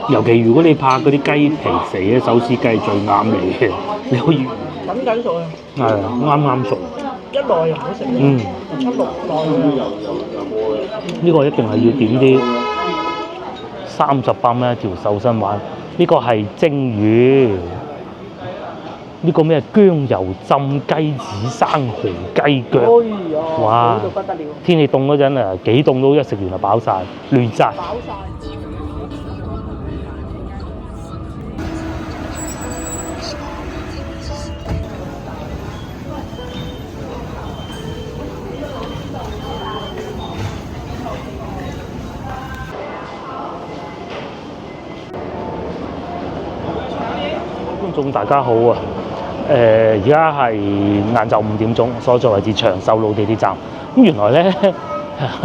尤其如果你怕嗰啲雞皮肥咧，手撕雞係最啱你嘅，你可以緊熟啊！係啊，啱啱熟。一耐又唔好食。七六耐呢個一定係要點啲38蚊一條瘦身丸。呢個係蒸魚，呢個咩薑油浸雞子生蠔雞腳。哇！好到不得了。天氣凍嗰陣啊，幾凍都一食完就飽晒，亂晒。飽晒。觀眾大家好啊！而家係晏晝5點鐘，所在位置長壽路地鐵站。咁原來咧，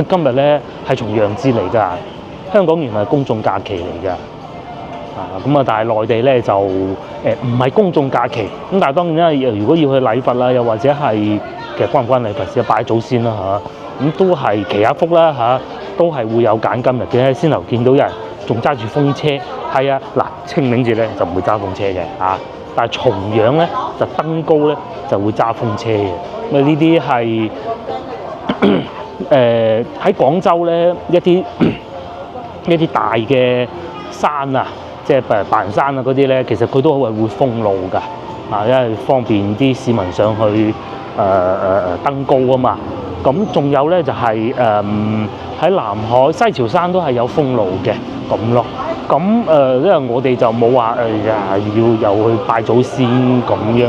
今日咧係重陽節嚟㗎。香港原來係公眾假期嚟㗎。咁啊，但係內地咧就唔係公眾假期。咁但係當然啦，如果要去禮佛啦，又或者係其實關唔關禮佛事啊？拜祖先啦嚇。咁都係祈下福啦嚇，都係會有揀今日嘅。先頭見到有人仲揸住風車，係啊嗱，清明節咧就唔會揸風車嘅嚇。但係重陽咧就登高咧就會揸風車嘅，咁啊呢啲係喺廣州咧一啲大嘅山啊，即係白雲山啊嗰啲咧，其實佢都係會封路㗎，因為方便啲市民上去登高啊嘛。咁仲有咧就係喺南海西樵山都係有封路嘅咁咯。咁因為我哋就冇話要又去拜祖先咁樣。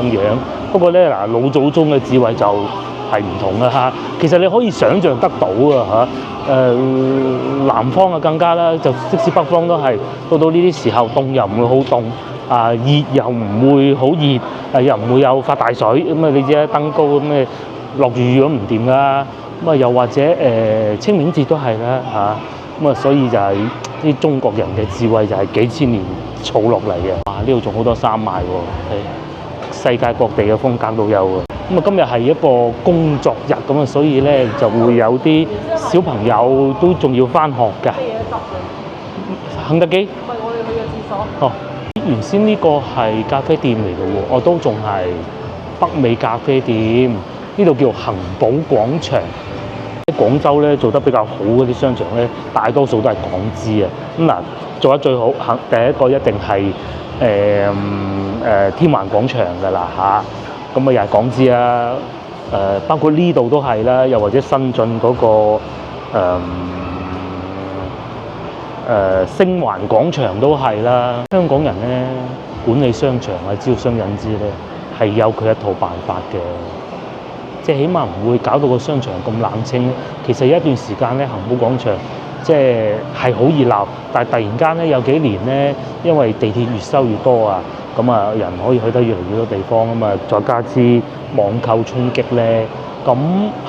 不過咧嗱，老祖宗嘅智慧就係唔同啦嚇。其實你可以想像得到啊嚇。南方啊更加啦，就即使北方都係到呢啲時候凍又唔會好凍，熱又唔會好熱，又唔會有發大水。咁啊你知啦，登高咁嘅落住雨都唔掂啦。咁啊又或者清明節都係啦嚇。咁啊所以就係啲中國人嘅智慧就係幾千年儲落嚟嘅。哇！呢度仲好多衫賣喎，世界各地嘅風格都有嘅。咁啊今日係一個工作日咁啊，所以咧就會有啲小朋友都仲要返學㗎。肯德基？唔係，我哋去嘅廁所。哦，原先呢個係咖啡店嚟嘅喎，我都仲係北美咖啡店。呢度叫恒寶廣場。喺廣州咧做得比較好嗰啲商場咧，大多數都係港資啊。咁嗱，做得最好，第一個一定係天環廣場㗎啦嚇。咁啊又係港資啊。包括呢度都係啦，又或者新進嗰個星環廣場都係啦。香港人咧管理商場啊、招商引資咧係有佢一套辦法嘅。即係起碼唔會搞到個商場咁冷清。其實有一段時間咧，恒寶廣場即係好熱鬧，但係突然間咧有幾年咧，因為地鐵越收越多啊，咁啊人可以去得越嚟越多地方啊嘛，再加之網購衝擊咧，咁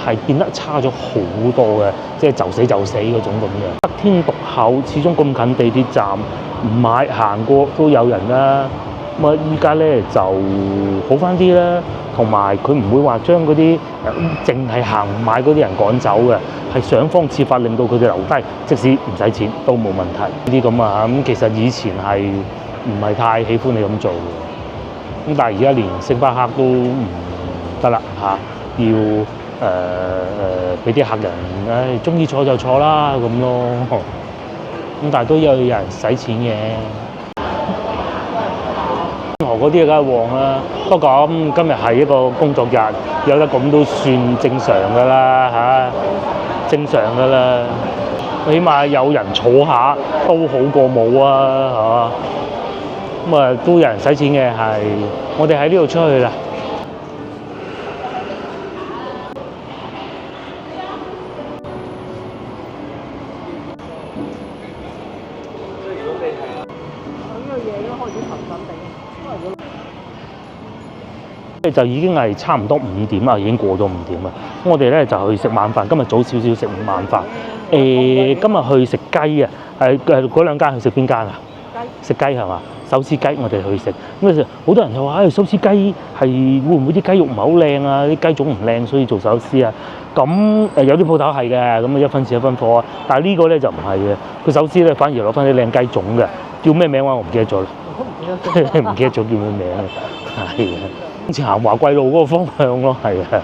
係變得差咗好多嘅，即係就死就死嗰種咁樣。得天獨厚，始終咁近地鐵站，唔買行過都有人啦。咁啊依家咧就好返啲啦。同埋佢唔會話將嗰啲淨係行唔買嗰啲人趕走嘅，係想方設法令到佢哋留低，即使唔使錢都冇問題。呢啲咁啊咁其實以前係唔係太喜歡你咁做嘅，咁但係而家連星巴克都唔得啦嚇，要俾啲客人中意坐就坐啦咁咯。咁但係都有人使錢嘅。嗰啲梗係旺啦，不過咁今日係一個工作日，有得咁都算正常㗎啦嚇，正常㗎啦。起碼有人坐下都好過冇啊，係嘛？咁啊都有人使錢嘅係，我哋喺呢度出去啦。就已經係差唔多5點啦，已經過咗5點啦。咁我哋咧就去食晚飯，今日早少少食晚飯。今日去食雞啊，嗰兩間去食邊間啊？食雞係嘛？手撕雞我哋去食，咁啊好多人就話：手撕雞係會唔會啲雞肉唔係好靚啊？啲雞種唔靚，所以做手撕啊？咁有啲鋪頭係嘅，咁啊一分錢一分貨啊。但係呢個咧就唔係嘅，佢手撕咧反而攞翻啲靚雞種嘅，叫咩名話我唔記得咗啦，唔記得咗叫咩名啊？係啊，好似行華貴路嗰個方向咯，係啊，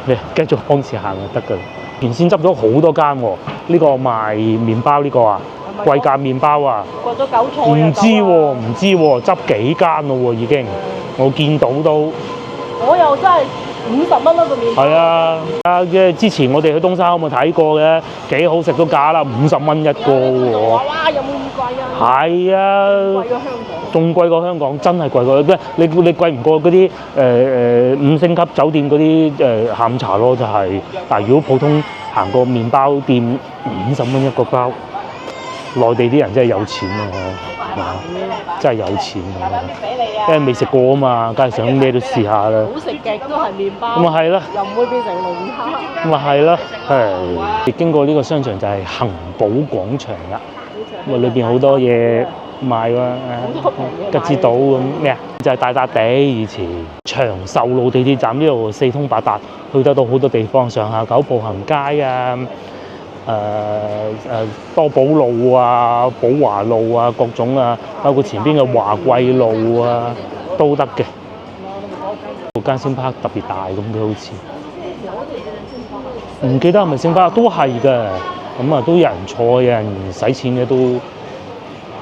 你繼續向前行就得㗎啦。原先執咗好多間喎，呢個賣麵包呢個啊，貴價麵包啊，過咗韭菜唔知喎，唔知喎，執幾間咯喎已經，我見到都。我又真係50蚊一個麵包。係啊，之前我哋去東山口咪睇過嘅，幾好食都假啦，50蚊一個喎。哇！有冇咁貴啊？係啊，貴過香港。仲貴過香港，真係貴過。你貴唔過嗰啲5星級酒店嗰啲下午茶咯，就係。但係如果普通行個麵包店50蚊一個包，內地啲人真係有錢啊！真係有錢啊！因為未食過啊嘛，梗係想咩都試下啦。好食極都係麵包。咁啊係啦，又唔會變成龍蝦。咁啊係啦，係。經過呢個商場就係恒寶廣場啦。咁啊裏邊好多嘢賣喎，吉之島咁咩啊？就係大笪地以前長壽路地鐵站呢度四通八達，去得到好多地方，上下九步行街啊。多寶路啊、寶華路啊，各種啊，包括前邊嘅華貴路啊，都得嘅。間星巴克特別大咁嘅好似，唔記得係咪星巴克都係嘅。咁啊都有人坐，有人使錢嘅都，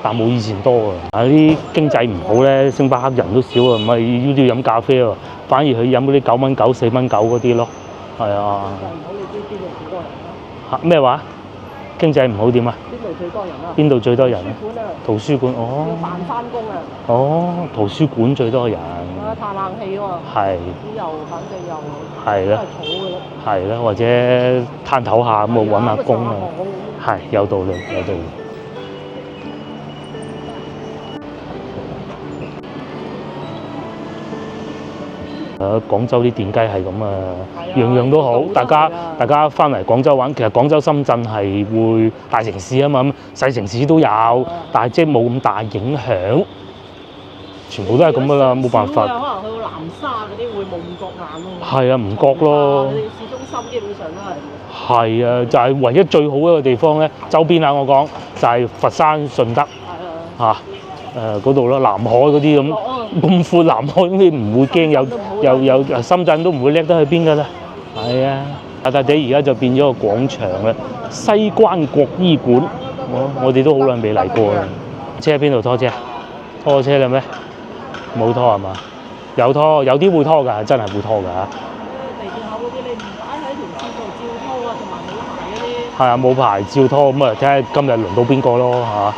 但冇以前多啊。啲經濟唔好咧，星巴克人都少啊，唔係要飲咖啡喎，反而去飲嗰啲9蚊9、4蚊9嗰啲咯。係啊。咩話？經濟唔好點啊？邊度最多人啊？邊度最多人啊？圖書館啊！圖書館哦。要扮翻工啊！哦，圖書館最多人。啊，嘆冷氣喎。係。又反正又係啦。都係儲嘅咯。係啦，或者攤頭下咁啊，揾下工啊。係，有道理，有道理。廣州啲電雞係咁啊，樣樣都好。大家翻嚟廣州玩，其實廣州、深圳係會大城市啊嘛，咁細城市都有，但係即係冇咁大影響，全部都係咁噶啦，冇辦法。可能去到南沙嗰啲會冇咁覺眼咯。係啊，唔覺咯。市中心基本上都係。係啊，就係唯一最好一個地方咧，周邊啊，我講就係佛山、順德嚇。嗰度咯，南海嗰啲咁闊南海，你唔會驚有深圳都唔會叻得去邊㗎啦。係啊，大笪地而家就變咗個廣場啦，西關國醫館，我哋都好耐未嚟過啦。車喺邊度拖車？拖車啦咩？冇拖係嘛？有拖，有啲會拖㗎，真係會拖㗎。地鐵口嗰啲你唔擺喺條線度照拖啊，同埋冇牌嗰啲。係啊，冇牌照拖，咁啊睇下今日輪到邊個咯嚇。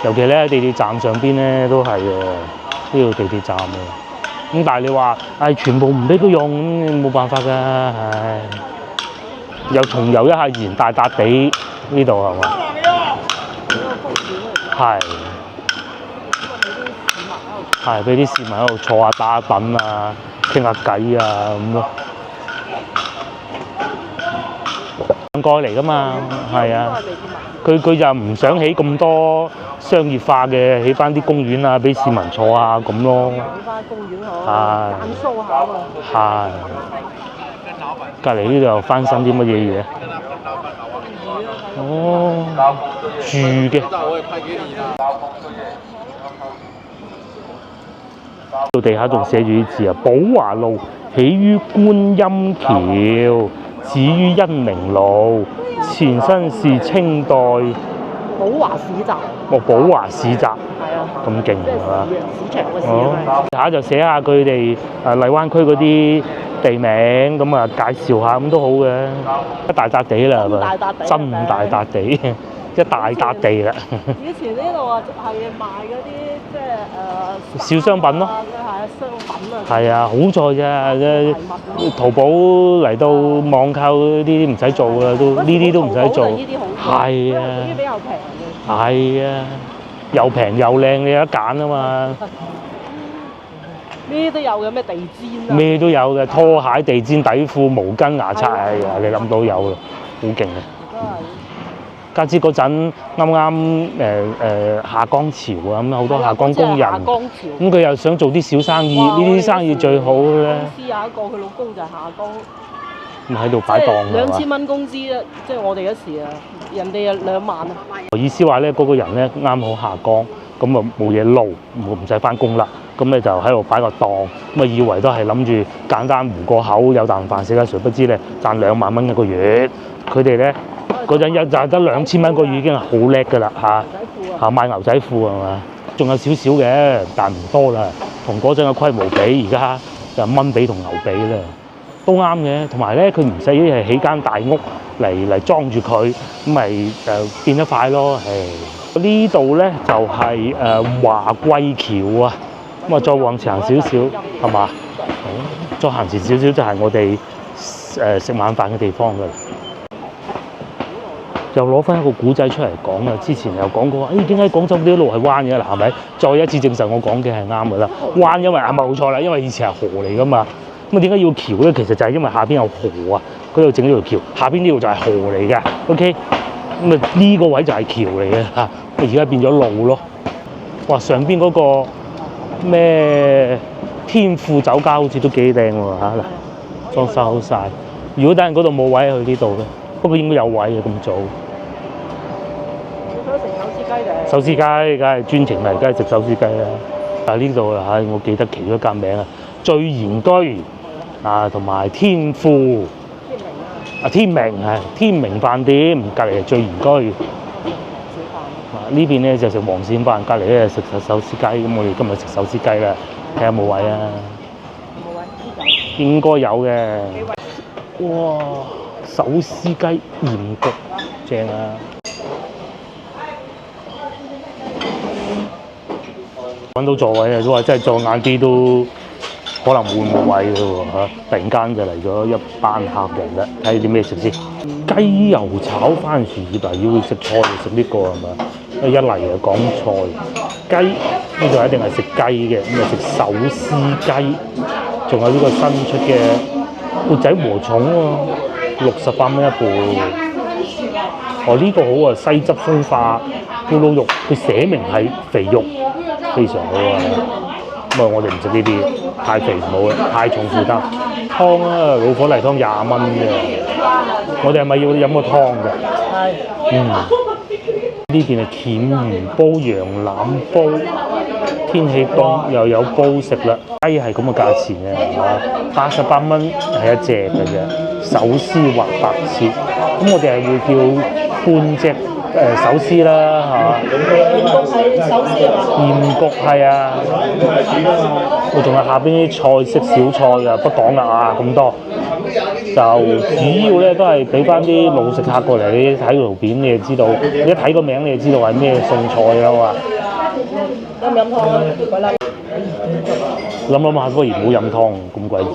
尤其咧，地鐵站上邊咧都係嘅，呢度地鐵站啊。咁但係你話，全部唔俾佢用，咁冇辦法㗎，唉。又重遊一下以前大笪地呢度係嘛？係。係俾啲市民喺度坐下打下躉啊，傾下偈啊咁咯。過嚟㗎嘛，係啊。佢就唔想起咁多商業化嘅，起翻啲公園啊，俾市民坐啊咁咯。起翻公園好，眼騷下啊嘛。係。隔離呢度又翻新啲乜嘢嘢？哦，住嘅。到地下仲寫住啲字啊，寶華路起於觀音橋，止於恩寧路。前身是清代寶華市集。寶華市集。係啊。咁勁係嘛？市場嘅市。地下就寫下佢哋荔灣區嗰啲地名，咁啊介紹下咁都好嘅。一大笪地啦，係咪？真大笪地，一大笪地啦。以前呢度啊係賣嗰啲即係小商品咯。係啊，商品啊。係啊，好在咋，淘寶嚟到網購呢啲唔使做啦，都呢啲都唔使做。係啊。呢啲比較平嘅。係啊，又平又靚，你有得揀啊嘛。咩都有嘅，咩地氈啊？咩都有嘅，拖鞋、地氈、底褲、毛巾、牙刷，你諗到有啦，好勁嘅。家之嗰陣啱啱下崗潮啊，咁好多下崗工人，下崗潮。咁佢又想做啲小生意，呢啲生意最好咧。公司有一個佢老公就係下崗。咁喺度擺檔係嘛？ 2000蚊工資啊，即係我哋嗰時啊，人哋啊2萬啊。意思話咧，嗰個人咧啱好下崗，咁啊冇嘢撈，唔使翻工啦。咁咧就喺度擺個檔，咁啊以為都係諗住簡單糊個口，有啖飯食啦。誰不知咧賺2萬蚊一個月。佢哋咧嗰陣一賺得2000蚊個月已經係好叻㗎啦嚇賣牛仔褲係嘛？仲有少少嘅，但唔多啦。同嗰陣嘅規模比，而家就蚊比同牛比啦。都啱嘅，同埋咧佢唔使係起間大屋嚟裝住佢，咁咪變得快咯。呢度咧就係華貴橋啊，咁啊再往前行少少係嘛？再行前少少就係我哋食晚飯嘅地方㗎啦。又攞翻一個古仔出嚟講啊！之前又講過，點解廣州啲路係彎嘅啦？係咪？再一次證實我講嘅係啱㗎啦。彎因為係冇錯啦，因為以前係河嚟㗎嘛。咁啊點解要橋咧？其實就係因為下邊有河啊，嗰度整咗條橋，下邊呢度就係河嚟嘅。OK，咁啊呢個位就係橋嚟嘅嚇，而家變咗路咯。哇！上邊嗰個咩天富酒家好似都幾靚喎嚇，嗱裝修好晒。如果等陣嗰度冇位去呢度嘅，不過應該有位嘅咁早。你想食手撕雞定？手撕雞梗係專程嚟，梗係食手撕雞啦。但係呢度啊，我記得其中一間名啊，聚賢居啊，同埋天富天明係天明飯店，隔離係聚賢居。呢邊咧就食黃鱔飯，隔離咧食手撕雞。咁我哋今日食手撕雞啦，睇下有冇位啊？冇位，應該有嘅。哇！手撕雞鹽焗正啊！揾到座位啊，都話真係坐晏啲都可能會冇位嘅喎嚇。突然間就嚟咗一班客人啦，睇啲咩食先？雞油炒番薯葉啊！要食菜就食呢個係嘛？一嚟就講菜雞，呢度一定係食雞嘅，咁啊食手撕雞，仲有呢個新出嘅缽仔禾蟲喎，68蚊一盤。哦，呢個好啊，西汁鬆化咕嚕肉，佢寫明係肥肉，非常好啊。咁啊，我哋唔食呢啲，太肥唔好啦，太重負擔。湯啊，老火例湯20蚊嘅，我哋係咪要飲個湯㗎？係。呢邊係鉗魚煲、羊腩煲，天氣凍又有煲食啦。雞係咁嘅價錢嘅，係嘛？88蚊係一隻嘅啫，手撕或白切。咁我哋係會叫半隻手撕啦，嚇。鹽焗係手撕係嘛？鹽焗係啊。我仲有下邊啲菜式小菜啊，不講啦啊，咁多。就主要咧都係俾翻啲老食客過嚟，你睇條片你就知道，你一睇個名你就知道係咩餸菜啦嘛。飲唔飲湯啊？鬼啦！諗下，不如唔好飲湯，咁鬼熱，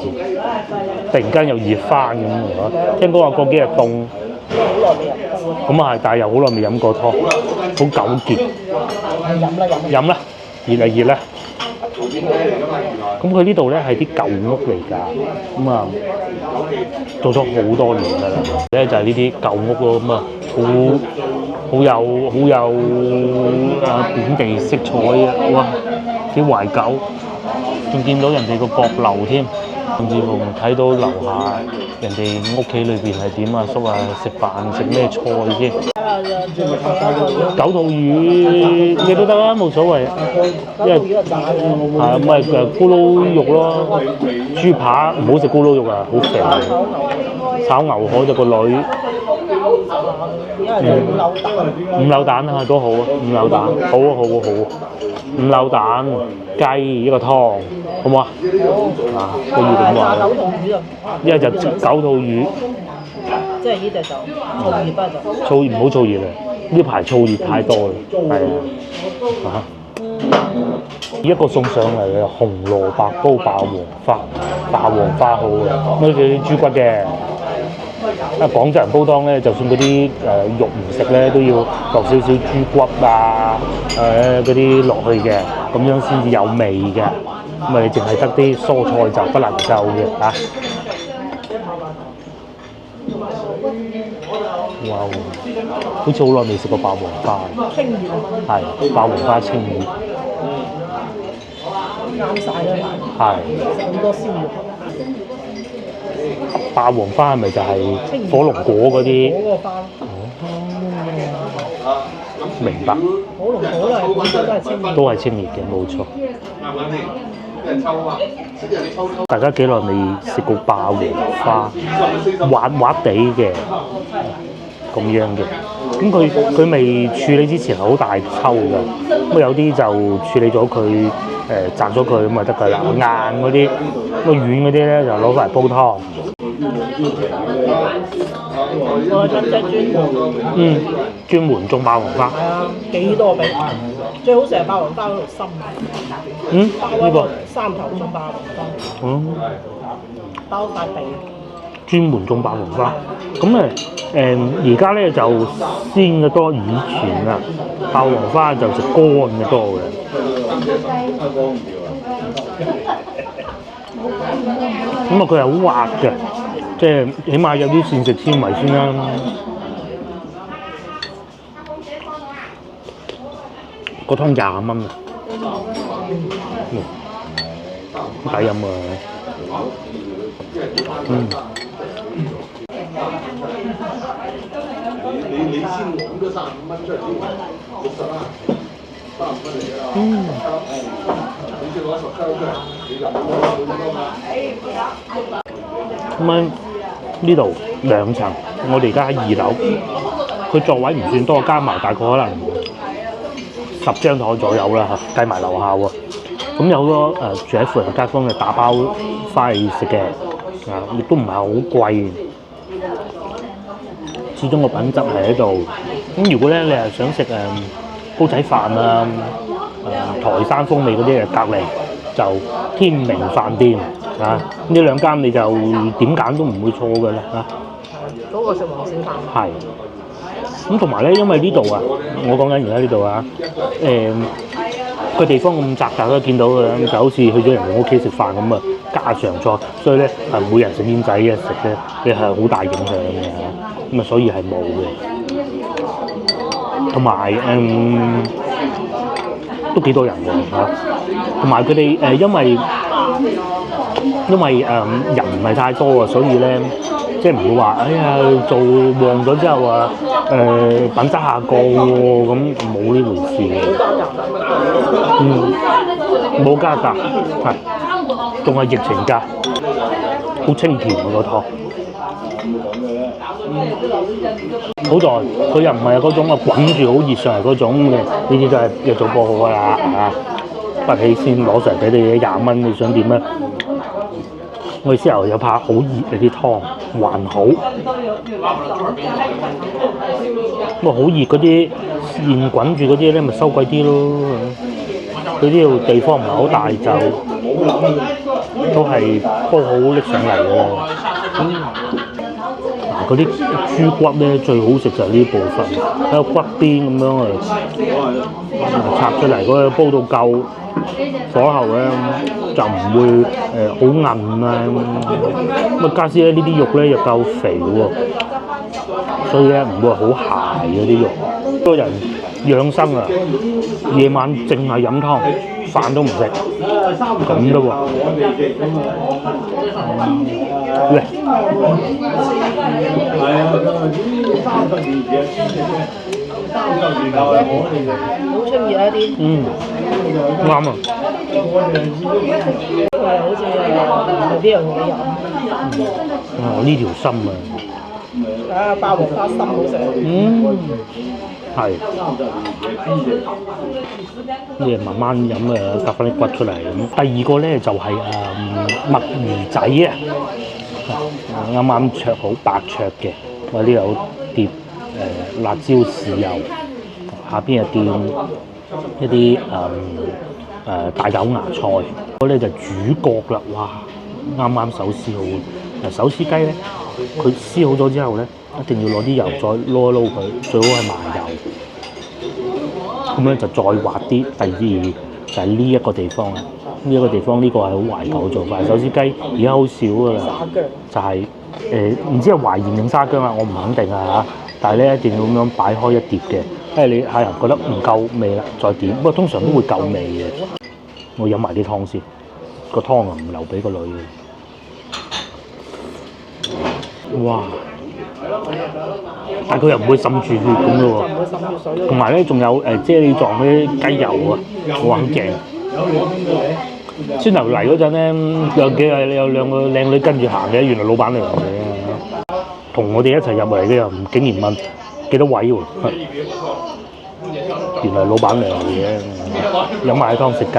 突然間又熱翻咁喎。聽講話過幾日凍，好耐未飲湯。咁啊係，但係又好耐未飲過湯，好糾結。飲啦，熱啊熱啦！咁佢呢度咧係啲舊屋嚟㗎，咁啊做咗好多年㗎啦。咧就係呢啲舊屋咯，咁啊好有本地色彩啊！哇，幾懷舊，仲見到人哋個閣樓添，甚至乎睇到樓下人哋屋企裏邊係點啊，叔啊食飯食咩菜先？九肚魚你都得啦，冇所謂。因為係咪咕嚕肉咯？豬扒唔好食咕嚕肉啊，好肥。炒牛河就個女。五柳蛋啊都好啊，五柳蛋好啊好啊好啊。五柳蛋雞一個湯，好唔好啊？都要咁話。一係就九肚魚。即係呢隻就燥熱不就？燥熱唔好燥熱啊！呢排燥熱太多啦，係啊。一個送上嚟嘅紅蘿蔔煲霸王花好啊！咁佢啲豬骨嘅。廣州人煲湯咧，就算嗰啲肉唔食咧，都要落少少豬骨啊，嗰啲落去嘅，咁樣先至有味嘅。咁啊，你淨係得啲蔬菜就不能夠嘅嚇。哇！好似好耐未食過爆黃花，清熱啊，係爆黃花清熱，啱晒啦，係食好多燒肉。爆黃花係咪就係火龍果嗰啲？嗰個花，明白，火龍果都係本身都係清熱。都係清熱嘅，冇錯。大家幾耐未食過爆黃花？滑滑地嘅咁樣嘅，咁佢未處理之前係好大抽㗎，咁有啲就處理咗佢摘咗佢咁就得㗎啦。硬嗰啲，咁軟嗰啲咧就攞翻嚟煲湯。我係專門，專門種爆黃花。係啊，幾多俾？最好成日爆黃花嗰度心。呢個三頭種爆黃花，包塊地。專門種爆黃花。咁而家咧就鮮嘅多，以前啊爆黃花就食乾嘅多嘅。咁啊佢係好滑嘅，即係起碼有啲膳食纖維先啦。個湯20蚊啊，抵飲啊！你先揾咗35蚊出嚟先，60啦，35蚊嚟㗎啦。你先攞10箱出嚟，你就冇咁多嘛。咁樣呢度2層，我哋而家喺2樓，佢座位唔算多，加埋大概可能10張台左右啦嚇，計埋樓下喎。咁有好多住喺附近街坊嘅打包翻去食嘅，亦都唔係好貴。始終個品質係喺度。咁如果咧你係想食煲仔飯啊、台山風味嗰啲嘅，隔離就天明飯店啊，呢2間你就點揀都唔會錯嘅啦嚇。嗰個食黃鱔飯。係。咁同埋咧，因為呢度啊，我講緊而家呢度啊，個地方咁窄，大家都見到嘅，就好似去咗人哋屋企食飯咁啊，家常菜，所以咧每人食煙仔嘅食咧，你係好大影響嘅，咁啊所以係冇嘅。同埋都幾多人喎嚇，同埋佢哋因為人唔係太多啊，所以咧即係唔會話哎呀做旺咗之後啊品質下降喎，咁冇呢回事嘅。冇加價，係仲係疫情價，好清甜個湯。好在佢又唔係嗰種滾住好熱上嚟嗰種嘅，呢啲都係一早煲好㗎啦嚇，不起先攞上嚟俾你20蚊，你想點咧？我意思又怕好熱嘅啲湯，還好。咁好熱嗰啲現滾住嗰啲咧，咪收貴啲咯。佢呢度地方唔係好大，就都係煲好拎上嚟嘅。嗰啲豬骨咧最好食就係呢部分，喺個骨邊咁樣拆出嚟，嗰個煲到夠火候咧就唔會好韌啊。咁加之咧呢啲肉咧又夠肥喎，所以咧唔會好柴嗰啲肉。好多人養生啊，夜晚淨係飲湯，飯都唔食，咁都喎。嚟，係啊，30年前30年後係我哋嚟。好清熱一啲。啱啊！好似呢樣嘢飲。呢條心啊！啊，爆黃花心好食。係。你慢慢飲夾翻啲骨出嚟咁。第二個咧就係墨魚仔啊！啱啱灼好白灼嘅，我呢有碟辣椒豉油，下邊又掂一啲大豆芽菜，嗰咧就主角啦！哇，啱啱手撕好嘅。手撕雞咧，佢撕好咗之後咧，一定要攞啲油再撈一撈佢，最好係麻油。咁咧就再滑啲。第二就係呢一個地方啦。呢一個地方呢個係好懷舊嘅做法，手撕雞而家好少㗎啦，就係唔知係懷疑定沙姜啊，我唔肯定啊嚇。但係咧一定要咁樣擺開一碟嘅，因為你客人覺得唔夠味啦，再點。不過通常都會夠味嘅。我飲埋啲湯先，個湯啊唔留俾個女嘅。哇！但佢又唔會滲住血咁咯喎。同埋咧，仲有啫喱狀嗰啲雞油啊，好撚勁。先頭嚟嗰陣咧，有兩個靚女跟住行嘅，原來老闆娘嚟嘅，同我哋一齊入嚟嘅又竟然問幾多位喎？原來老闆娘嚟嘅，飲埋湯食雞。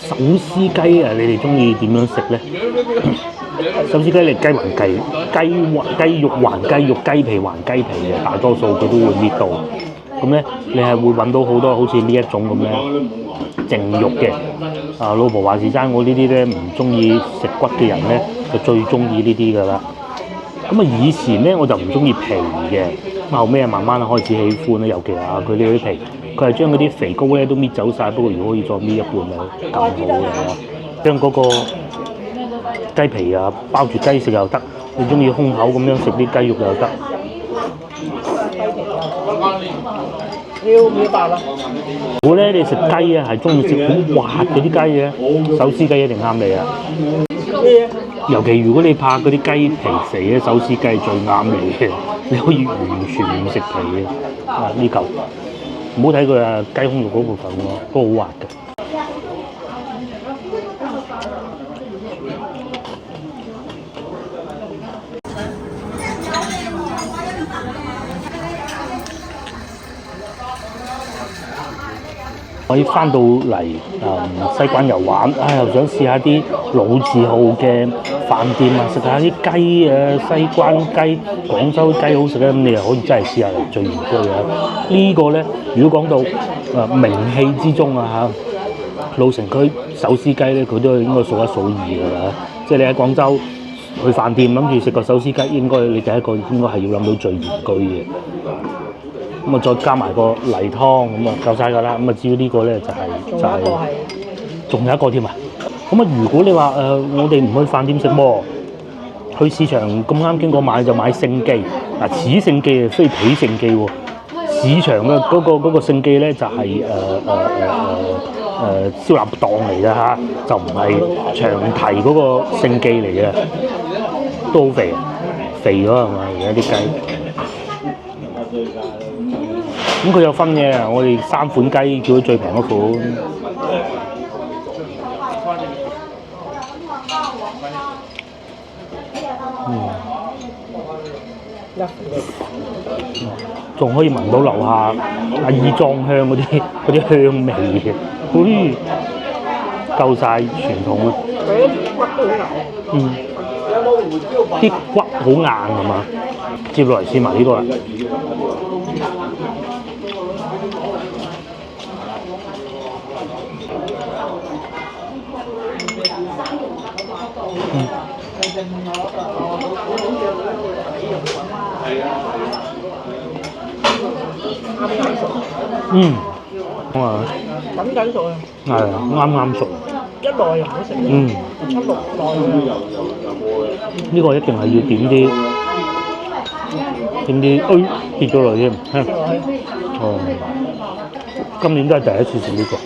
手撕雞啊！你哋中意點樣食咧？手撕雞你雞還雞，雞肉還雞肉，雞皮還雞皮嘅，大多數佢都會搣到。咁咧，你係會揾到好多好似呢一種咁樣淨肉嘅。老婆話事爭，我呢啲咧唔中意食骨嘅人咧，就最中意呢啲㗎啦。咁啊，以前咧我就唔中意皮嘅，咁後尾啊慢慢開始喜歡啦。尤其係佢呢啲皮，佢係將嗰啲肥膏咧都搣走晒。不過如果可以再搣一半就更好嘅。將嗰個雞皮啊包住雞食又得，你中意空口咁樣食啲雞肉又得。要白啦。如果咧你食雞啊係中意食好滑嗰啲雞嘅，手撕雞一定啱你啊！尤其如果你怕嗰啲雞皮肥咧，手撕雞最啱你嘅，你可以完全唔食皮嘅。呢嚿唔好睇佢啊，雞胸肉嗰部分喎，都好滑嘅。我要翻到嚟西關遊玩，又想試下啲老字號嘅飯店啊，食下啲雞啊，西關雞、廣州雞好食咧，咁你又可以真係試下嚟聚賢居啊！呢個咧，如果講到名氣之中啊老城區手撕雞咧，佢都應該數一數二㗎啦。即係你喺廣州去飯店諗住食個手撕雞，應該你第一個應該係要諗到聚賢居嘅。咁啊，再加埋個例湯，咁啊夠晒㗎啦。咁啊，至於呢個咧就係仲有一個添啊。咁啊，如果你話我哋唔去飯店食喎，去市場咁啱經過買就買聖記。嗱，此聖記啊，非彼聖記喎。市場嘅嗰個聖記咧就係燒臘檔嚟嘅嚇，就唔係長堤嗰個聖記嚟嘅，都好肥，肥咗係嘛？而家啲雞。咁佢有分嘅，我哋3款雞叫佢最平嗰款。仲可以聞到樓下阿姨裝香嗰啲香味嘅，夠晒傳統啊！啲骨好硬係嘛？接落嚟試埋呢個啦。等緊熟啊！係啊，啱啱熟。一耐又唔好食。出6耐。呢個一定係要點啲，跌咗落添。今年都係第一次食呢個。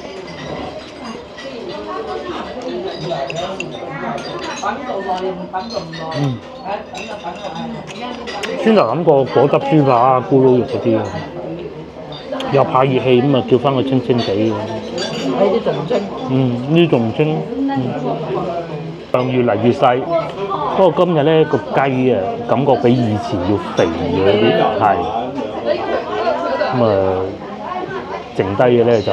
先頭諗過果汁豬扒啊、咕嚕肉嗰啲啊，又怕熱氣咁啊，叫翻個清清地嘅。呢啲仲清。呢啲仲清。越嚟越細。不過今日咧個雞啊，感覺比以前要肥咗啲，係。咁剩低嘅咧就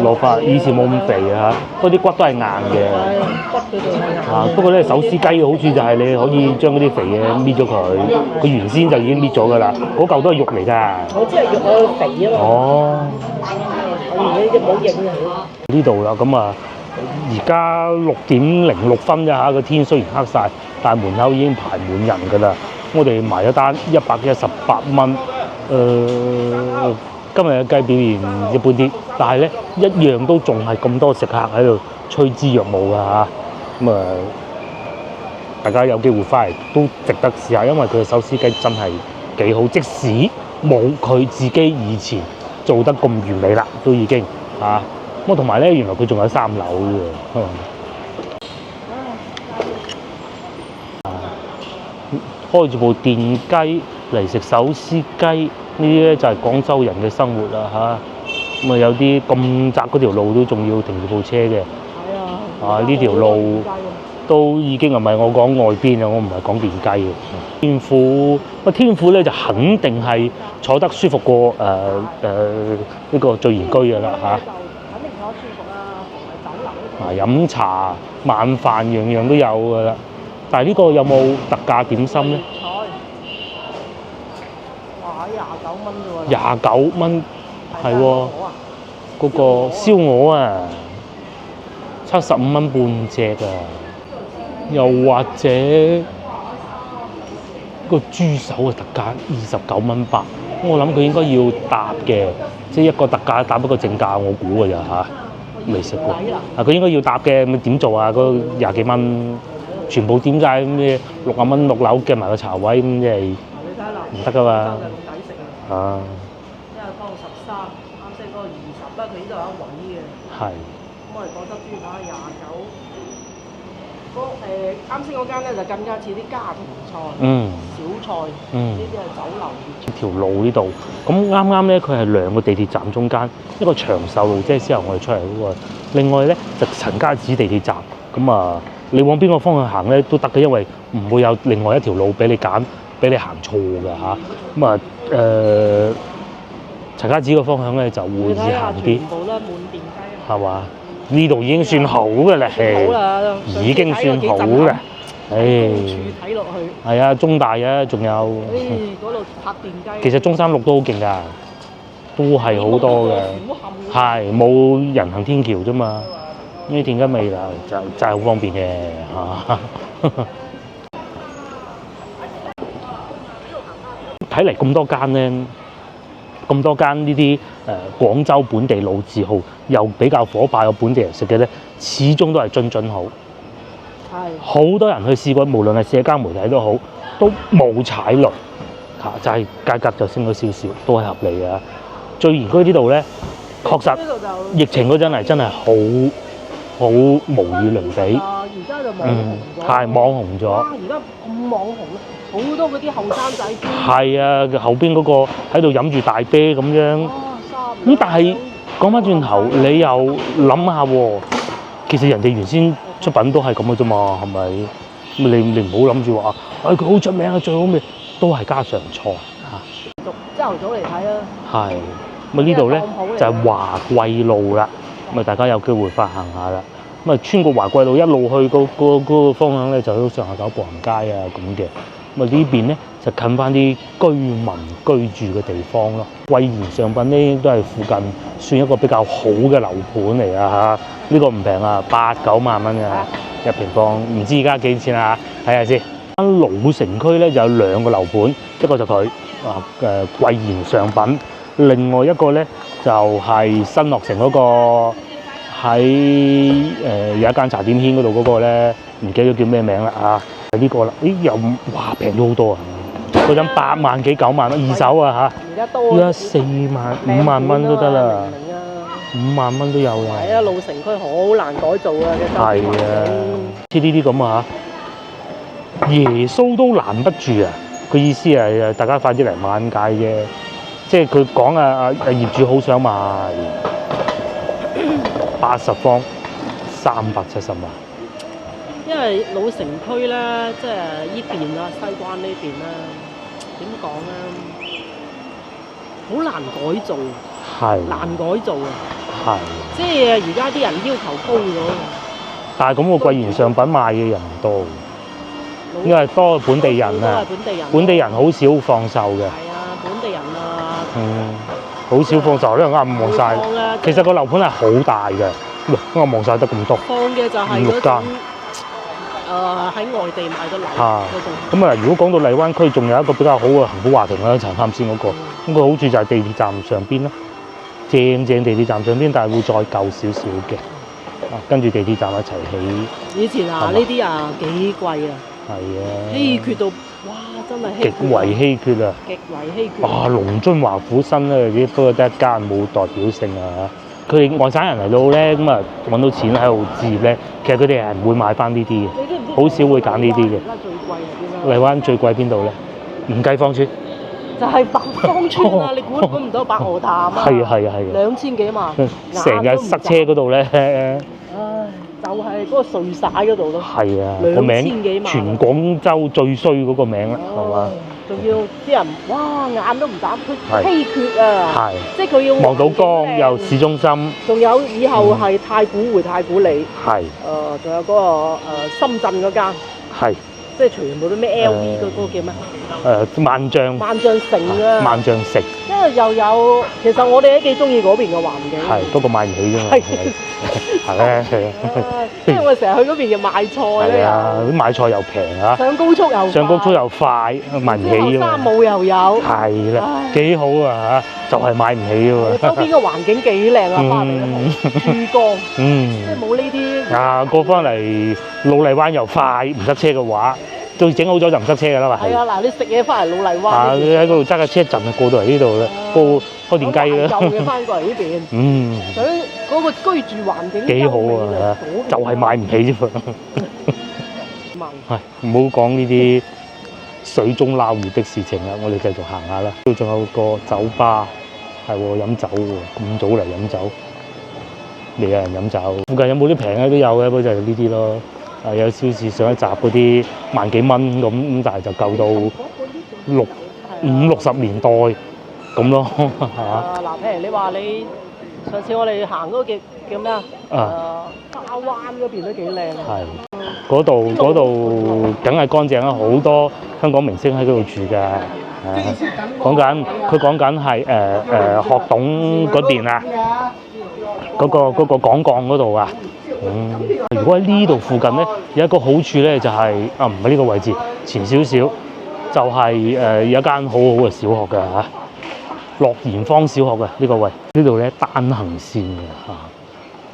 攞翻，以前冇咁肥啊，嗰啲骨都係硬嘅。骨嗰度。不過咧手撕雞嘅好處就係你可以將嗰啲肥嘢搣咗佢，佢原先就已經搣咗㗎啦，嗰嚿都係肉嚟㗎。我知係肉，我肥啊嘛。哦。我而家冇影啊。呢度啦，咁啊，而家6:06啫嚇，個天雖然黑晒，但係門口已經排滿人㗎啦。我哋埋咗單118蚊，今日嘅雞表現一般啲，但係咧一樣都仲係咁多食客喺度趨之若鶩㗎嚇。咁大家有機會翻嚟都值得試下，因為佢嘅手撕雞真係幾好，即使冇佢自己以前做得咁完美啦，都已經嚇。咁同埋咧，原來佢仲有3樓嘅。開住部電雞嚟食手撕雞，呢啲咧就係廣州人嘅生活啦嚇。咁啊有啲咁窄嗰條路都仲要停住部車嘅。係啊。啊呢條路都已經唔係我講外邊啊，我唔係講電雞嘅。天府，天府咧就肯定係坐得舒服過呢個聚賢居嘅啦嚇。肯定坐得舒服啦，同埋酒樓。飲茶、晚飯樣樣都有㗎啦。但係呢個有冇特價點心咧？哇！29蚊啫喎。29蚊，係喎。嗰個燒鵝啊，75蚊半隻啊。又或者個豬手嘅特價29蚊8，我諗佢應該要搭嘅，即係一個特價搭一個正價，我估㗎咋嚇，未食過。佢應該要搭嘅，咁點做啊？嗰20幾蚊。全部點晒咁嘅60蚊6樓夾埋個茶位咁，即係唔得噶嘛。啊！因為當13，啱先嗰個20，不過佢呢度有一位嘅。係。咁我哋覺得豬扒29。啱先嗰間咧就更加似啲家庭菜。小菜。呢啲係酒樓。條路呢度，咁啱啱咧佢係2個地鐵站中間，一個長壽路，即係之後我哋出嚟嗰個。另外咧就陳家祠地鐵站，咁啊。你往邊個方向行咧都得嘅，因為唔會有另外一條路俾你揀，俾你行錯㗎嚇。咁啊陳家祠個方向咧就會易行啲。全部都係滿電雞。係嘛？呢度已經算好嘅啦，好啦，已經算好嘅。睇落去。係啊，中大啊，仲有。嗰度拍電雞。其實中山六都好勁㗎，都係好多嘅。係冇人行天橋啫嘛。呢啲電雞味啦，就係好方便嘅嚇。睇嚟咁多間咧，咁多間呢啲廣州本地老字號又比較火爆嘅本地人食嘅咧，始終都係津好。係。好多人去試過，無論係社交媒體都好，都冇踩雷嚇，就係價格就升咗少少，都係合理嘅。聚賢居呢度咧，確實疫情嗰陣係真係好無與倫比。而家就網紅咗。係網紅咗。而家咁網紅咧，好多嗰啲後生仔。係啊，後邊嗰個喺度飲住大啤咁樣。咁但係講翻轉頭，你又諗下喎，其實人哋原先出品都係咁嘅啫嘛，係咪？咁你唔好諗住話，佢好出名啊，最好味都係家常菜嚇。朝頭早嚟睇啊。係。咁呢度咧就係華貴路啦。咁啊，大家有機會發行下啦。咁啊，穿過華貴路一路去嗰個方向咧，就去到上下九步行街啊咁嘅。咁啊，呢邊咧就近翻啲居民居住嘅地方咯。貴賢上品咧都係附近算一個比較好嘅樓盤嚟啊嚇。呢個唔平啊，8-9萬蚊啊1平方，唔知而家幾錢啊？睇下先。老城區咧就有2個樓盤，一個就佢貴賢上品，另外一個咧就係新樂城嗰個喺有一間茶點軒嗰度嗰個咧，唔記得叫咩名啦啊！係呢個啦，又哇平咗好多啊！嗰陣8萬幾9萬蚊二手啊嚇，而家多，而家4萬5萬蚊都得啦，5萬蚊都有啦。係啊，老城區好難改造啊，嘅係啊，似呢啲咁啊嚇，耶穌都攔不住啊！佢意思係大家快啲嚟買咁解啫。即係佢講業主好想買80方370萬。因為老城區咧，即係依邊啦，西關呢邊啦，點講咧，好難改造。係。難改造啊。係。即係而家啲人要求高咗。但係咁個貴賢上品賣嘅人唔多，因為多本地人啊。本地人好少放售嘅。係啊，本地人啊。好少放售，因為啱望晒。其實個樓盤係好大嘅，啱望晒得咁多。放嘅就係5-6間。喺外地買得樓咁啊！如果講到荔灣區，仲有一個比較好嘅幸福華庭啦，陳啱先嗰個。咁個好處就係地鐵站上邊咯，正地鐵站上邊，但係會再舊少少嘅。跟住地鐵站一齊起。以前呢啲幾貴啊！係啊，稀缺到哇，真係極為稀缺啊！極為稀缺。哇！龍津華虎生咧，不過得一間冇代表性啊！佢哋外省人嚟到咧，咁啊揾到錢喺度置業咧，其實佢哋係唔會買翻呢啲嘅，你知唔知好少會揀呢啲嘅。而家最貴係邊啊？荔灣最貴邊度咧？唔計芳村。就係百芳村啊！你估都估唔到白鵝潭啊！係啊係啊係啊！ 2000幾萬，成日塞車嗰度咧。唉，就係嗰個碎晒嗰度咯。係啊，個2000幾名萬全廣州最衰嗰個名啦，係嘛？仲要啲人哇眼都唔眨，係佢稀缺啊！係。即係佢要望到江又市中心。仲有以後係太古匯、太古里，係。仲有嗰個深圳嗰間，係。即係全部都咩 LV 嗰個叫咩？萬象城啊！萬象城。因為又有，其實我哋都幾中意嗰邊嘅環境。係，不過買唔起啫嘛。係咧，係啊。因為我哋成日去嗰邊要買菜咧。係啊，啲買菜又平啊。上高速又快，買唔起啊嘛。山姆又有。係啦，幾好啊嚇，就係買唔起啊嘛。周邊嘅環境幾靚啊，翻嚟珠江。即係冇呢啲。啊，過翻嚟老荔灣又快，唔塞車嘅話。到整好咗就唔塞車㗎啦嘛。係啊，嗱，你食嘢翻嚟老荔灣。啊，你喺嗰度揸架車陣過到嚟呢度啦，開電雞啦。有嘅翻過嚟呢邊。所以嗰個居住環境幾好啊，就係買唔起啫嘛。係，唔好講呢啲水中撈魚的事情啦，我哋繼續行下啦。呢度仲有個酒吧，係喎，飲酒喎，咁早嚟飲酒，未有人飲酒。附近有冇啲平嘅都有嘅，不過就係呢啲咯。有超市上一集嗰啲萬幾蚊咁，但係就夠到50-60年代咁咯，係嘛？嗱，譬如你話你上次我哋行嗰個叫咩啊？沙灣嗰邊都幾靚。係，嗰度梗係乾淨啦，好多香港明星喺嗰度住㗎。佢講緊係學董嗰邊啊，嗰個廣鋼嗰度啊。如果喺呢度附近咧，有一個好處咧，就係唔係呢個位置，前少少就係有一間好好嘅小學㗎嚇，樂賢坊小學嘅呢個位，呢度咧單行線嘅嚇，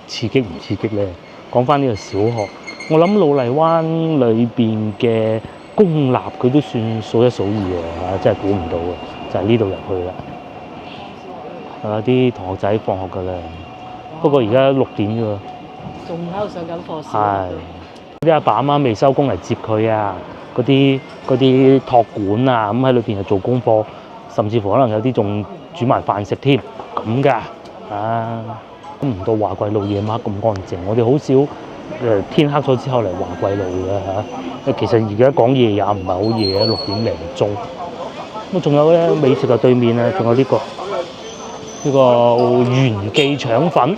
刺激唔刺激咧？講翻呢個小學，我諗老荔灣裏邊嘅公立佢都算數一數二嘅嚇，真係估唔到嘅，就係呢度入去啦。啲同學仔放學㗎啦，不過而家6點啫喎。仲喺度上緊課時。係，啲阿爸阿媽未收工嚟接佢啊，嗰啲託管啊，咁喺裏邊又做功課，甚至乎可能有啲仲煮埋飯食添，咁㗎，都唔到華貴路夜晚咁乾淨。我哋好少天黑咗之後嚟華貴路㗎嚇。其實而家講夜也唔係好夜啊，6點零鐘。咁仲有咧美食嘅對面啊，仲有呢個元記腸粉。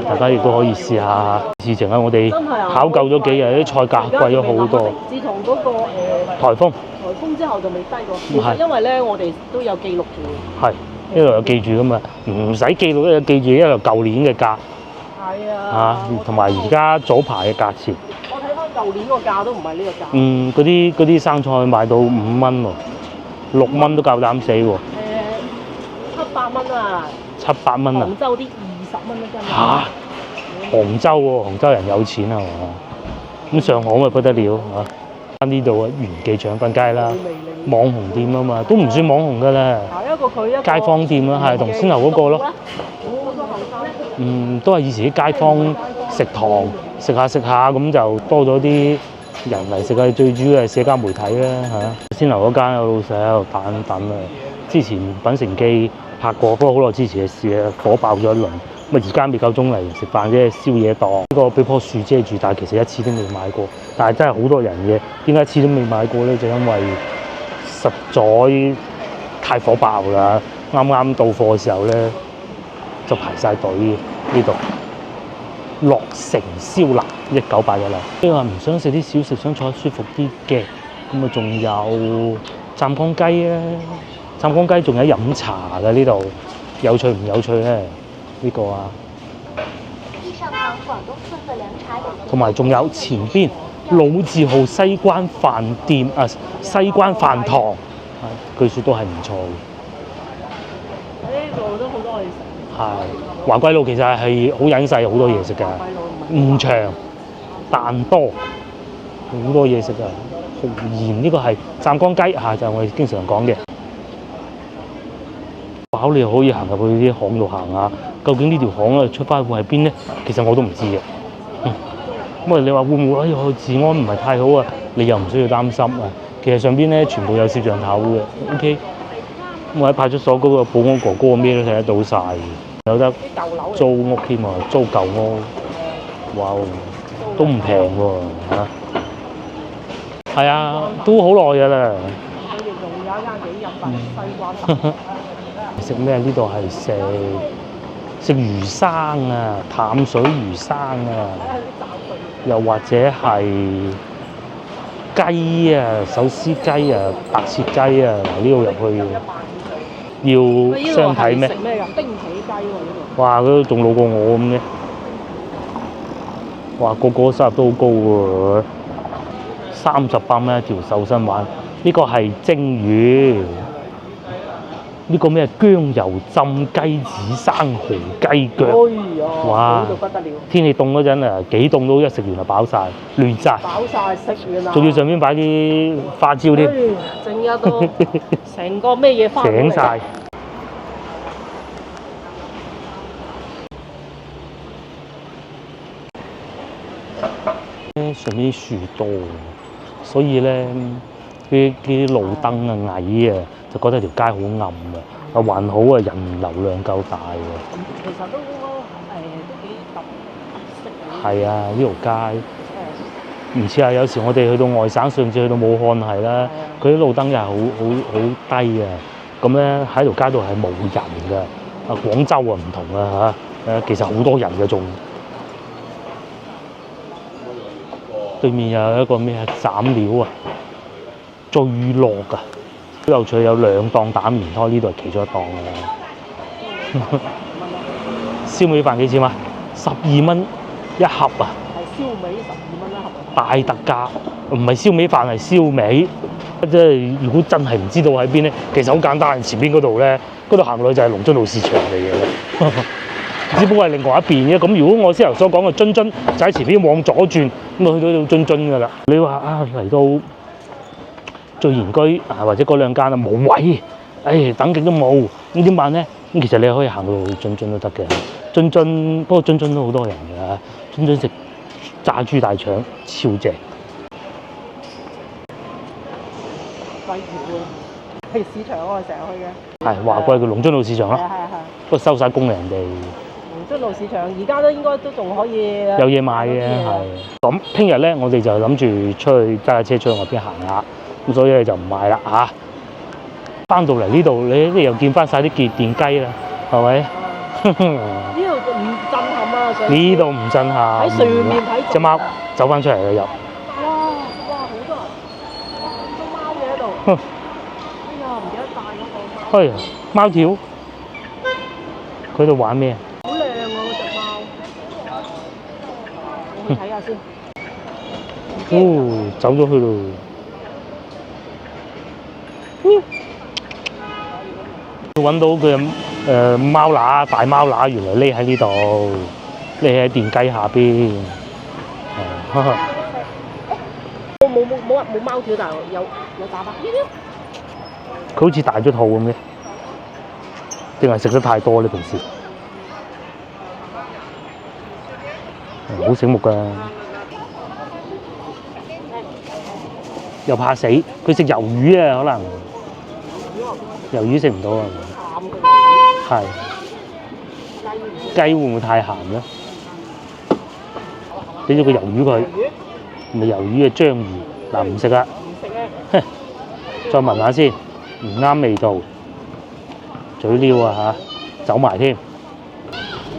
大家亦都可以試下事情啊！我哋考究咗幾日，啲菜價貴咗好多。自從嗰個颱風之後就未低過。其實因為咧，我哋都有記錄住。係，一路有記住噶嘛，唔使記錄都有記住，一路舊年嘅價。係啊。同埋而家早排嘅價錢。我睇翻舊年個價都唔係呢個價。嗰啲生菜賣到5蚊喎，6蚊都夠膽死喎。700蚊啊！700蚊啊！杭州啲20蚊一斤。嚇！杭州喎，杭州人有錢係嘛？咁上海咪不得了嚇！翻呢度啊，元記腸粉街啦，網紅店啊嘛，都唔算網紅㗎啦。街坊店啦，係同先頭嗰個咯。都係以前啲街坊食堂食下咁就多咗啲人嚟食啊，最主要係社交媒體啦嚇。先頭嗰間有老細喺度等啊，之前品城記拍過，不過好耐之前嘅事啊，火爆咗一輪。咁而家未夠鐘嚟食飯啫，宵夜檔呢個俾棵樹遮住，但係其實一次都未買過。但係真係好多人嘅，點解一次都未買過咧？就因為實在太火爆啦！啱啱到貨嘅時候咧，就排晒隊呢度。樂城燒臘1981啦。你話唔想食啲小食，想坐得舒服啲嘅，咁啊仲有湛江雞啊！湛江雞仲有飲茶嘅呢度，有趣唔有趣咧？呢個啊，同埋仲有前邊老字號西關飯店啊，西關飯堂，據說都係唔錯嘅。呢度都好多嘢食。係華貴路其實係好隱世，好多嘢食㗎，唔長但多，好多嘢食啊！蠔鹽呢個係湛江雞嚇，就係我哋經常講嘅。飽你可以行入去啲巷度行下，究竟呢條巷啊出翻會喺邊咧？其實我都唔知嘅。咁啊，你話會唔會治安唔係太好啊？你又唔需要擔心啊。其實上邊咧全部有攝像頭嘅，OK。咁我喺派出所嗰個保安哥哥咩都睇得到晒，有得租屋添啊，租舊屋，哇，都唔平喎嚇。係啊，都好耐㗎啦。佢哋仲有一間幾入份西瓜。食咩？呢度係食魚生啊，淡水魚生啊，又或者係雞啊，手撕雞啊，白切雞啊，呢度入去要相睇咩？食咩㗎？冰皮雞喎呢哇！佢都仲老過我咁嘅，哇！個收入都好高喎，38蚊一條瘦身丸。呢個係蒸魚。呢個咩薑油浸雞子生蠔雞腳，哇！好到不得了。天氣凍嗰陣啊，幾凍都一食完就飽晒，亂晒。飽晒食完啦。仲要上面擺啲花椒添，整一都成個咩嘢花。醒晒。上面啲樹多，所以咧啲路燈啊矮啊。就覺得條街好暗啊！還好啊，人流量夠大喎。其實都都幾特色。係啊，呢條街唔似係有時我哋去到外省，甚至去到武漢係啦，佢啲路燈又係好低啊。咁咧喺條街度係冇人㗎。啊，廣州啊唔同啊嚇，其實好多人嘅仲。對面又有一個咩斬料啊，最落啊！好有趣，有2檔打麵拖，呢度係其中一檔㗎。燒味飯幾錢啊？12蚊一盒啊！係燒味12蚊一盒。大特價，唔係燒味飯係燒味。即係如果真係唔知道喺邊咧，其實好簡單，前邊嗰度咧，嗰度行落去就係龍津路市場嚟嘅。只不過係另外一邊嘅。咁如果我先頭所講嘅津津，就喺前邊往左轉，咁啊去到津津㗎啦。你話啊嚟到聚賢居啊，或者嗰2間啊冇位，等極都冇，咁點辦咧？咁其實你可以行到津津都得嘅。津，不過津都好多人㗎。津食炸豬大腸超正。貴條喎，係市場我哋成日去嘅。係華貴嘅龍津路市場咯。係。不過收晒工人哋。龍津路市場而家都應該都仲可以有嘢賣嘅，係。咁聽日咧，我哋就諗住出去揸架車出去外邊行下。咁所以就唔買啦嚇。翻到嚟呢度，你又見翻晒啲電雞啦，係咪？呢度唔震撼啊！呢度唔震撼。喺上面睇隻貓走翻出嚟啦又。哇！好多人，咁多貓嘅喺度。哎呀，唔記得帶嗰個貓。係貓條。佢度玩咩？好靚啊！嗰隻貓。我睇下先。哦，走咗去咯。揾到佢貓乸，大貓乸原來匿喺呢度，匿喺電雞下邊。冇貓條，但係有打包。佢好似大咗肚咁嘅，定係食得太多咧？平時好醒目㗎，又怕死。佢食魷魚啊，可能魷魚食唔到啊。係雞會唔會太鹹咧？俾咗個魷魚佢，咪魷魚嘅章魚嗱唔食啦。再聞下先，唔啱味道，嘴撩啊嚇，走埋添。呢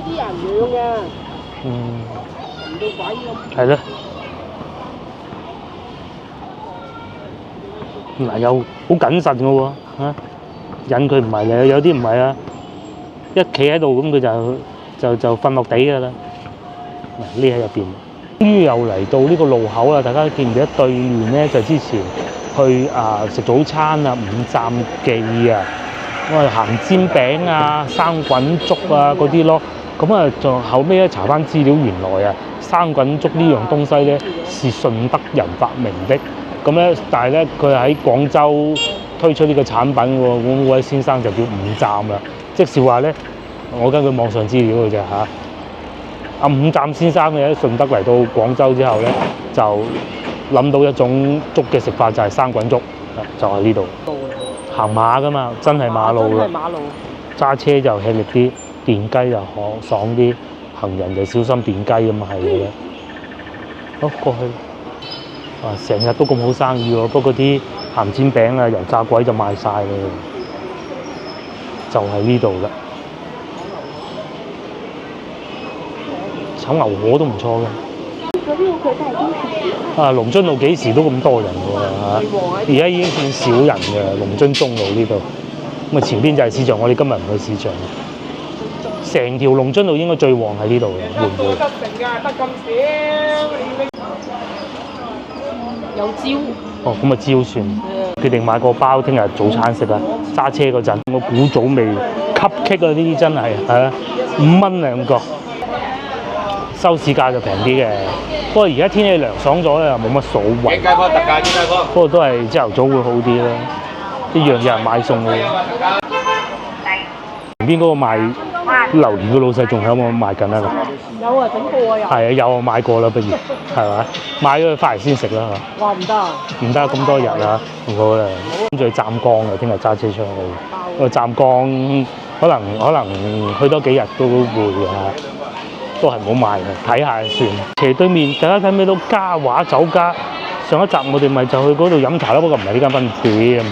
啲人養嘅，唔到鬼咁。係咯。嗱又好謹慎嘅喎嚇，引佢唔係嚟，有啲唔係啊，一企喺度咁佢就瞓落地㗎啦，嗱匿喺入邊。終於又嚟到呢個路口啦，大家記唔記得對面咧就之前去食早餐啊，五站記啊，我哋行煎餅啊、生滾粥啊嗰啲咯。咁咁啊，仲後尾咧查翻資料，原來啊生滾粥呢樣東西咧是順德人發明的。咁咧，但係咧佢喺廣州推出呢個產品喎，嗰位先生就叫伍湛啦。即是話咧，我根據網上資料嘅啫嚇。阿伍湛先生嘅喺順德嚟到廣州之後咧，就諗到一種粥嘅食法，就係生滾粥，就喺呢度。行馬噶嘛，真係馬路啦。真係馬路。揸車就吃力啲，電雞就爽啲，行人就小心電雞咁係嘅啦。好，過去。啊，成日都咁好生意喎，不過啲鹹煎餅啊、油炸鬼就賣晒啦，就係呢度啦。炒牛河都唔錯嘅。啊，龍津路幾時都咁多人喎嚇，而家已經變少人嘅龍津中路呢度。咁啊，前邊就係市場，我哋今日唔去市場。成條龍津路應該最旺喺呢度嘅，會唔會？得咁少。有蕉。哦，咁啊蕉算。決定買個包，聽日早餐食啊！揸車嗰陣，我估早味吸棘啊！呢啲真係5蚊兩個，收市價就平啲嘅。不過而家天氣涼爽咗咧，又冇乜所謂。不過都係朝頭早會好啲啦，一樣有人買餸嘅。前邊嗰個賣榴蓮嘅老細仲喺冇賣緊啊？有啊，整過啊又。係啊，有啊，買過啦，不如係咪？買咗佢翻嚟先食啦嚇。哇，唔得啊！唔得咁多日啊，唔好啦。跟住去湛江嘅，聽日揸車出去。個湛江可能去多幾日都會嘅，都係唔好買嘅，睇下算。斜對面大家睇唔睇到嘉華酒家？上一集我哋咪就去嗰度飲茶啦，不過唔係呢間分店。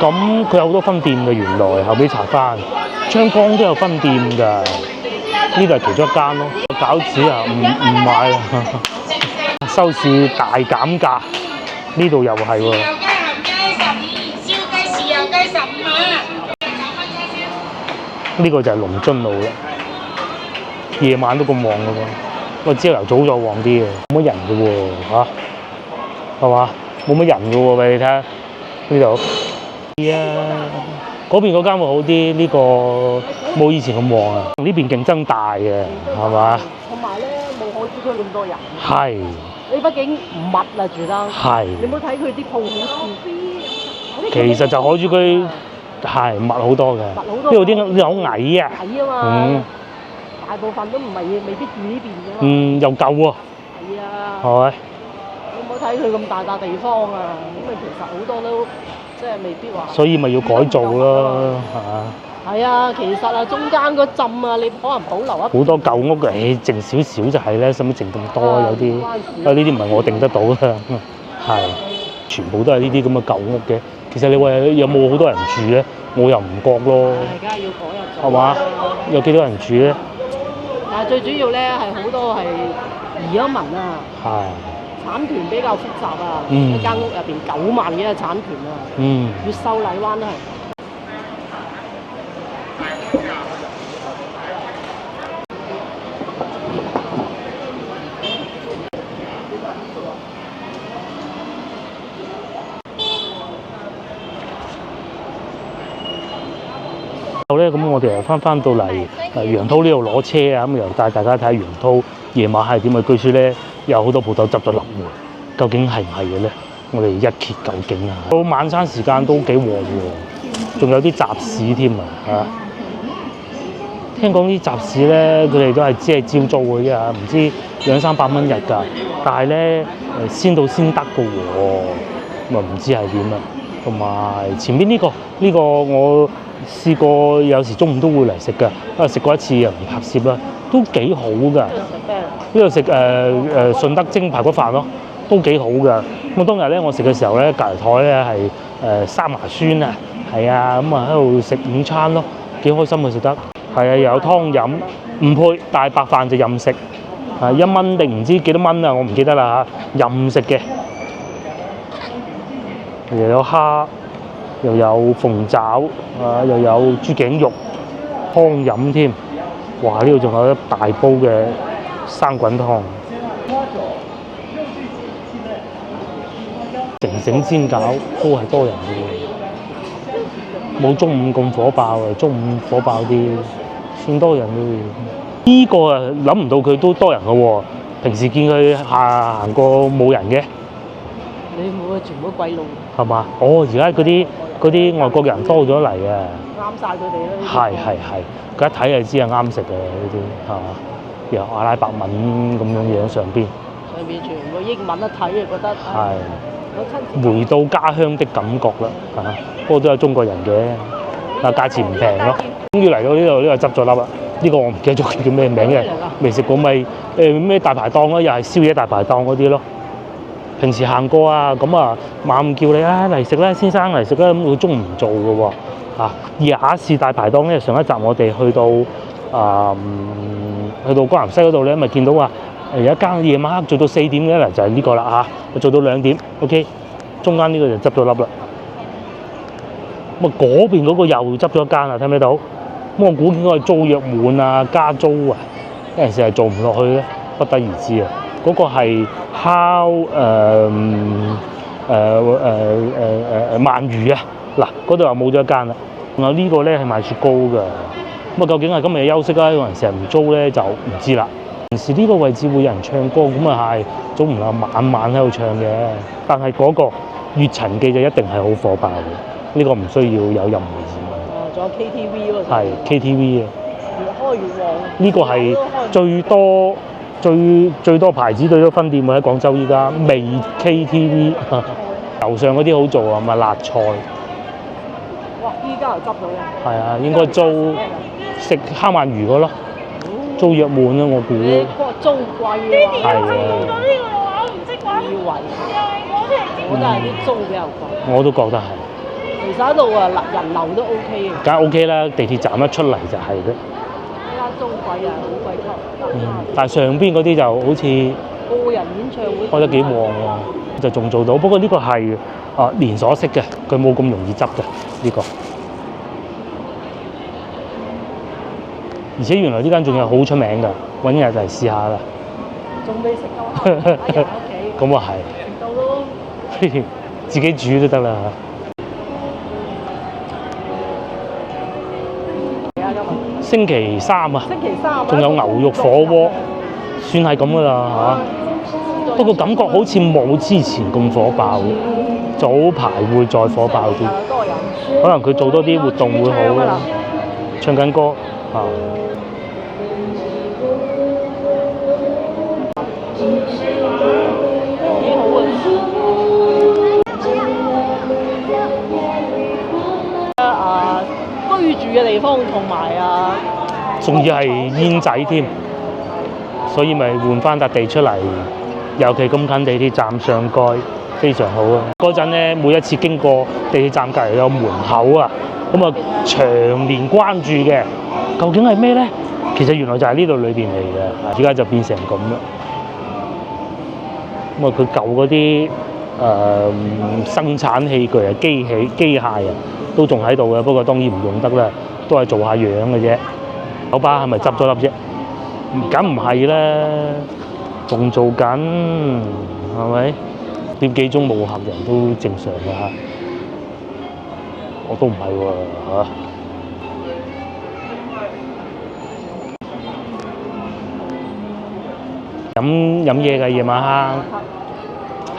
咁佢有好多分店嘅，原來後尾查翻，昌江都有分店㗎。呢度係其中一間咯。餃子啊，唔買啦。收市大減價，呢度又係喎。呢個就係龍津路啦，夜晚都咁旺嘅喎，不過朝頭早再旺啲嘅，冇乜人嘅喎嚇，係嘛？冇乜人嘅喎，俾你睇下呢度。係啊，嗰邊嗰間會好啲，呢個冇以前咁旺啊。呢邊競爭大嘅，係嘛？同埋咧，冇海珠區咁多人。係。你畢竟唔密啊，住得。係。你冇睇佢啲鋪好似。其實就海珠區係密好多嘅。密好多。呢度啲樓矮啊。矮啊嘛。大部分都唔係未必住呢邊㗎嘛。又舊喎。係啊。係咪？你冇睇佢咁大笪地方啊，咁啊其實好多都即係未必話。所以咪要改造咯，係啊，其實啊，中間嗰陣啊，你可能保留一好多舊屋嘅，剩少少就係咧，使乜剩咁多啊？有啲，呢啲唔係我定得到啦，係，全部都係呢啲咁嘅舊屋嘅。其實你話有冇好多人住咧？我又唔覺咯。而家要改入係嘛？有幾多人住咧？但係最主要咧係好多係移咗民啊。係。產權比較複雜啊！一間屋入邊9萬幾嘅產權啊！越秀荔灣都係。後咧，咁我哋又翻到嚟楊濤呢度攞車啊，咁又帶大家睇下楊濤夜晚係點啊！據說咧有好多鋪頭執咗笠喎，究竟係唔係嘅咧？我哋一揭究竟啊！到晚餐時間都幾旺喎，仲有啲集市添啊！嚇，聽講啲集市咧，佢哋都係只係招租嘅啫，唔知200-300蚊日㗎，但係咧先到先得嘅喎，咁啊唔知係點啊！同埋前邊呢個我試過有時中午都會嚟食㗎，食過一次又唔拍攝啦，都幾好㗎。呢度食順德蒸排骨飯咯，都幾好㗎。咁當日咧我食嘅時候咧，隔離台咧係三麻酸啊，係啊，咁啊喺度食午餐咯，幾開心嘅食得。係啊，又有湯飲，唔配，但係白飯就任食，係1蚊定唔知幾多蚊啊，我唔記得啦嚇，任食嘅。又有蝦，又有鳳爪，又有豬頸肉，湯飲添。哇！呢度仲有一大煲嘅生滾湯，成煎餃都係多人嘅喎，冇中午咁火爆啊！中午火爆啲，算多人嘅。呢個啊諗唔到佢都多人嘅喎，平時見佢行過冇人嘅。你冇啊，全部鬼佬。係嘛？哦，而家嗰啲外國人多咗嚟啊！啱晒佢哋啦。係，佢一睇就知係啱食嘅呢啲，係嘛？有阿拉伯文咁樣上邊。上邊全部英文一睇就覺得係。有親切。回到家鄉的感覺啦，不過都有中國人嘅，但價錢唔平咯。終於嚟到呢度，呢個執咗笠啦。呢個我唔記得咗叫咩名嘅，未食過咪咩大排檔咯，又係宵夜大排檔嗰啲咯。平時行過啊，咁啊猛叫你啊嚟食啦，先生嚟食啦，咁佢中唔做嘅喎。雅士大排檔咧，上一集我哋去到江南西嗰度咧，咪見到話有一間夜晚黑做到4點嘅嗱，就係呢個啦嚇，做到2點 ，OK， 中間呢個就執咗笠啦。咁啊嗰邊嗰個又執咗一間啊，睇唔睇到？咁我估應該係租約滿啊，加租啊，有陣時係做唔落去咧，不得而知啊。嗰個係烤鰻魚啊，嗱嗰度又冇咗一間啦。仲有呢個咧係賣雪糕㗎。咁啊究竟係今日休息啊，有人成日唔租咧就唔知啦。平時呢個位置會有人唱歌，咁啊係，總唔係晚晚喺度唱嘅。但係嗰個月塵記就一定係好火爆嘅，呢個唔需要有任何疑問。仲有 KTV 喎。係 KTV 啊。越開越旺。呢個係最多牌子最多分店喎喺廣州依家，味 KTV 樓上嗰啲好做啊，咪辣菜。哇！依家又執到嘅。係啊，應該租食烤鰻魚嗰咯。租約滿啦，我估。你個租貴啊！係啊。以為我都係啲租比較貴。我都覺得係。其實喺度啊，人流都 OK 嘅。梗係 OK 啦，地鐵站一出嚟就係嘅。依家租貴啊，好貴級。但係上邊嗰啲就好似個人演唱會開得幾旺喎，就仲做到。不過呢個係連鎖式嘅，佢冇咁容易執嘅呢個。而且原來呢間仲有好出名㗎，揾日就嚟試下啦。仲未食夠啊！喺人屋企。咁啊係。食到咯。自己煮都得啦。星期三啊。星期三。仲有牛肉火鍋，算係咁㗎啦嚇。不過感覺好似冇之前咁火爆，早排會再火爆啲。可能佢做多啲活動會好啦。唱緊歌啊！居住嘅地方同埋仲要係煙仔添，所以咪換翻笪地出嚟，尤其咁近地鐵站上蓋，非常好啊！嗰陣咧，每一次經過地鐵站隔離有門口啊，咁啊長年關注嘅，究竟係咩咧？其實原來就係呢度裏邊嚟嘅，而家就變成咁啦。咁啊，佢舊嗰啲生產器具啊、機械啊，都仲喺度嘅，不過當然唔用得啦，都係做下樣嘅啫。酒吧係咪執咗笠啫？梗唔係啦，仲做緊，係咪？點幾鐘冇客人都正常㗎嚇。我都唔係喎嚇。飲嘢嘅夜晚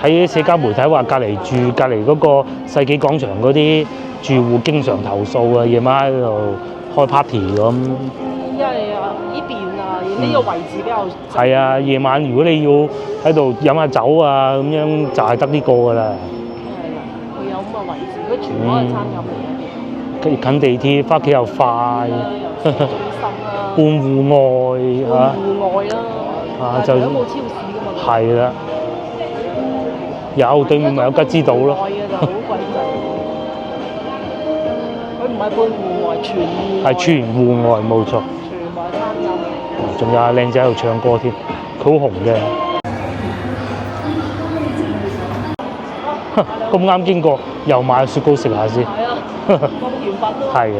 黑，喺社交媒體話隔離嗰個世紀廣場嗰啲住戶經常投訴啊，夜晚喺度開 party 咁。因為呢邊呢個位置比較係啊，夜晚如果你要喺度飲下酒啊咁樣，就係得呢個㗎啦。係啦，佢有咁嘅位置，佢全部係餐飲嚟嘅。近地鐵，翻屋企又快。中心啦。半戶外嚇。半戶外啦。就有冇超市㗎嘛？係啦，有對面咪有吉之島咯。戶外嘅就好貴滯，佢唔係半戶外，全戶外。係全戶外冇錯。全部係餐飲。仲有阿靚仔喺度唱歌添，佢好紅嘅。咁啱經過，又買雪糕食下先。係啊，咁緣分咯。係嘅，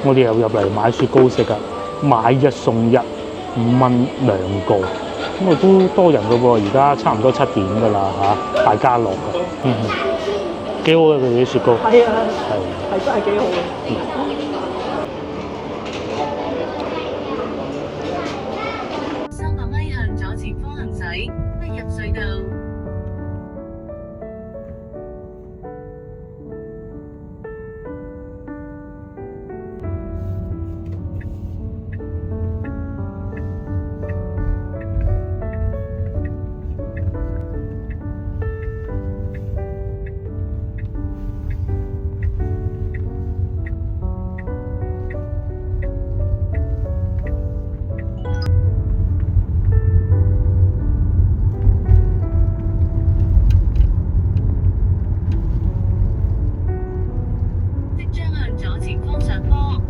我哋又入嚟買雪糕食㗎，買一送一。5蚊2個，咁啊都多人㗎喎，而家差唔多7點㗎啦嚇，大家樂㗎，幾好嘅佢哋啲雪糕。係啊，係真係幾好嘅。前方上坡。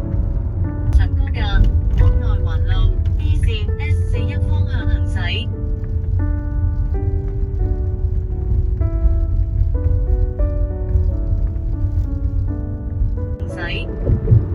上高架往內環路 B 線 S41方向行駛。行駛。